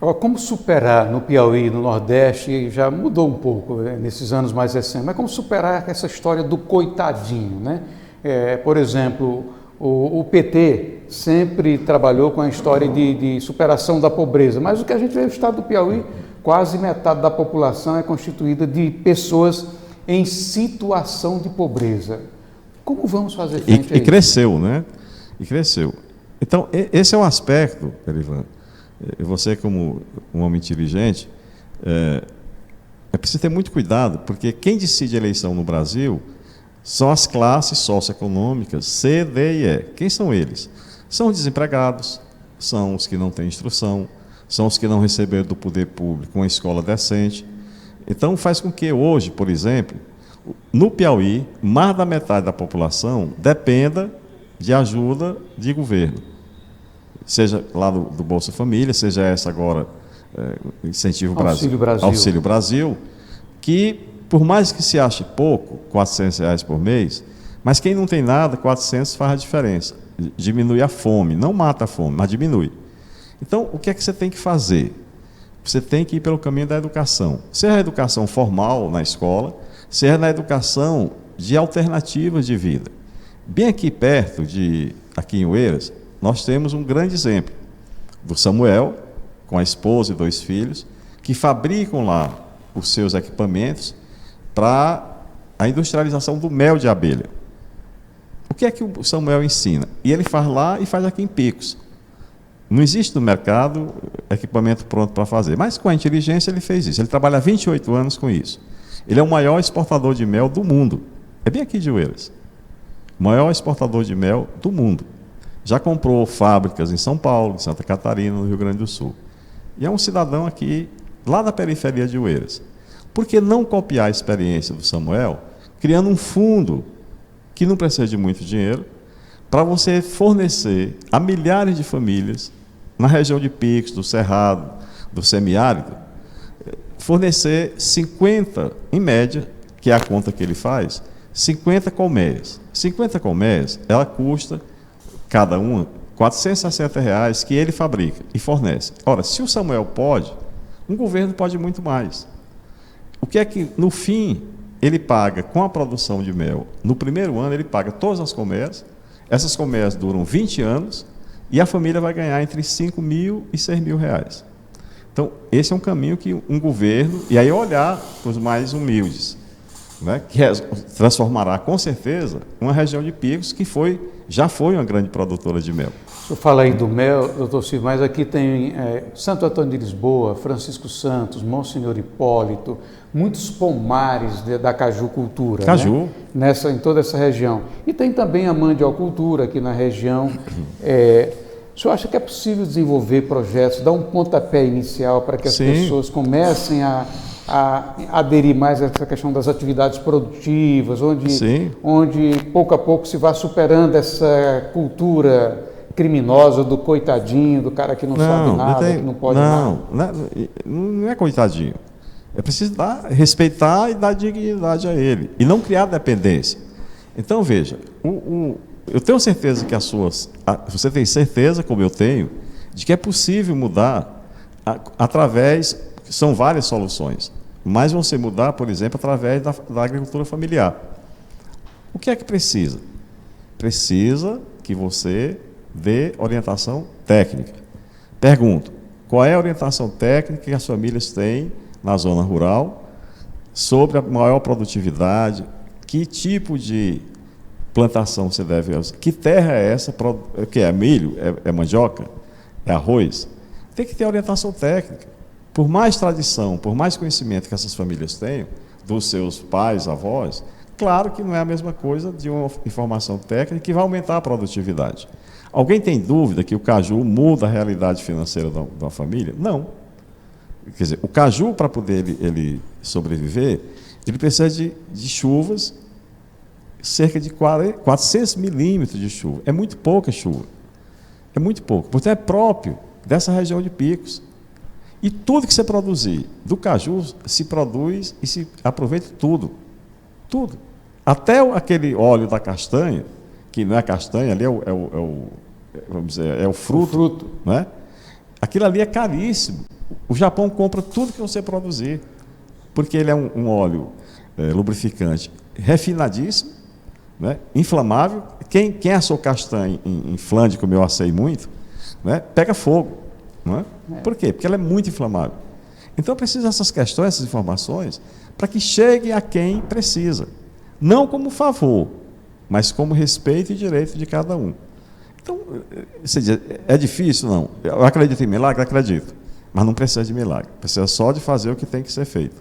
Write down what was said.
Agora, como superar no Piauí, no Nordeste, já mudou um pouco, né, nesses anos mais recentes, mas como superar essa história do coitadinho, né? Por exemplo, o PT sempre trabalhou com a história de superação da pobreza, mas o que a gente vê no estado do Piauí, quase metade da população é constituída de pessoas em situação de pobreza. Como vamos fazer frente a isso? E cresceu, né? E cresceu. Então, esse é um aspecto, Erivan. Você, como um homem inteligente, é preciso ter muito cuidado, porque quem decide a eleição no Brasil são as classes socioeconômicas C, D e E. Quem são eles? São os desempregados, são os que não têm instrução, são os que não receberam do poder público uma escola decente. Então, faz com que hoje, por exemplo, no Piauí, mais da metade da população dependa de ajuda de governo. Seja lá do Bolsa Família, seja essa agora, Incentivo Auxílio Brasil, que, por mais que se ache pouco, R$400 por mês, mas quem não tem nada, 400 faz a diferença. Diminui a fome, não mata a fome, mas diminui. Então, o que é que você tem que fazer? Você tem que ir pelo caminho da educação. Seja a educação formal na escola, seja na educação de alternativas de vida. Bem aqui perto, aqui em Oeiras, nós temos um grande exemplo do Samuel, com a esposa e 2 filhos, que fabricam lá os seus equipamentos para a industrialização do mel de abelha. O que é que o Samuel ensina? E ele faz lá e faz aqui em Picos. Não existe no mercado equipamento pronto para fazer, mas com a inteligência ele fez isso. Ele trabalha há 28 anos com isso. Ele é o maior exportador de mel do mundo. É bem aqui de Oeiras. O maior exportador de mel do mundo. Já comprou fábricas em São Paulo, em Santa Catarina, no Rio Grande do Sul. E é um cidadão aqui, lá na periferia de Oeiras. Por que não copiar a experiência do Samuel, criando um fundo que não precisa de muito dinheiro, para você fornecer a milhares de famílias, na região de Picos, do Cerrado, do Semiárido, fornecer 50, em média, que é a conta que ele faz, 50 colmeias. 50 colmeias, ela custa, cada uma, R$460 que ele fabrica e fornece. Ora, se o Samuel pode, um governo pode muito mais. O que é que, no fim, ele paga com a produção de mel? No primeiro ano, ele paga todas as colmeias, essas colmeias duram 20 anos e a família vai ganhar entre R$5.000 e R$6.000. Então, esse é um caminho que um governo, e aí olhar para os mais humildes, né, que transformará, com certeza, uma região de Picos que já foi uma grande produtora de mel. O senhor fala aí do mel, doutor Silvio, mas aqui tem Santo Antônio de Lisboa, Francisco Santos, Monsenhor Hipólito, muitos pomares da cajucultura, Caju. Né? Em toda essa região. E tem também a mandiocultura aqui na região. O senhor acha que é possível desenvolver projetos, dar um pontapé inicial para que as pessoas comecem a aderir mais a essa questão das atividades produtivas, onde pouco a pouco se vá superando essa cultura criminosa do coitadinho, do cara que não sabe nada, que não pode nada? Não é coitadinho. É preciso respeitar e dar dignidade a ele, e não criar dependência. Então, veja, eu tenho certeza que você tem certeza, como eu tenho, de que é possível mudar são várias soluções, mas você mudar, por exemplo, através da agricultura familiar. O que é que precisa? Precisa que você dê orientação técnica. Pergunto, qual é a orientação técnica que as famílias têm na zona rural sobre a maior produtividade, que tipo de plantação você deve usar, que terra é essa, o que é milho, é mandioca, é arroz? Tem que ter orientação técnica. Por mais tradição, por mais conhecimento que essas famílias tenham, dos seus pais, avós, claro que não é a mesma coisa de uma informação técnica que vai aumentar a produtividade. Alguém tem dúvida que o caju muda a realidade financeira da família? Não. Quer dizer, o caju, para poder ele sobreviver, ele precisa de chuvas, cerca de 400 milímetros de chuva. É muito pouca chuva. É muito pouco. Portanto, é próprio dessa região de Picos. E tudo que você produzir do caju se produz e se aproveita tudo. Tudo. Até aquele óleo da castanha, que não é castanha, ali vamos dizer, é o fruto. Né? Aquilo ali é caríssimo. O Japão compra tudo que você produzir, porque ele é um óleo lubrificante refinadíssimo, né, inflamável. Quem assou castanha em flan, como eu assei muito, né, pega fogo. Não é? Por quê? Porque ela é muito inflamável. Então, precisa essas questões, essas informações, para que chegue a quem precisa. Não como favor, mas como respeito e direito de cada um. Então, você diz, é difícil? Não. Eu acredito em milagre? Acredito. Mas não precisa de milagre. Precisa só de fazer o que tem que ser feito.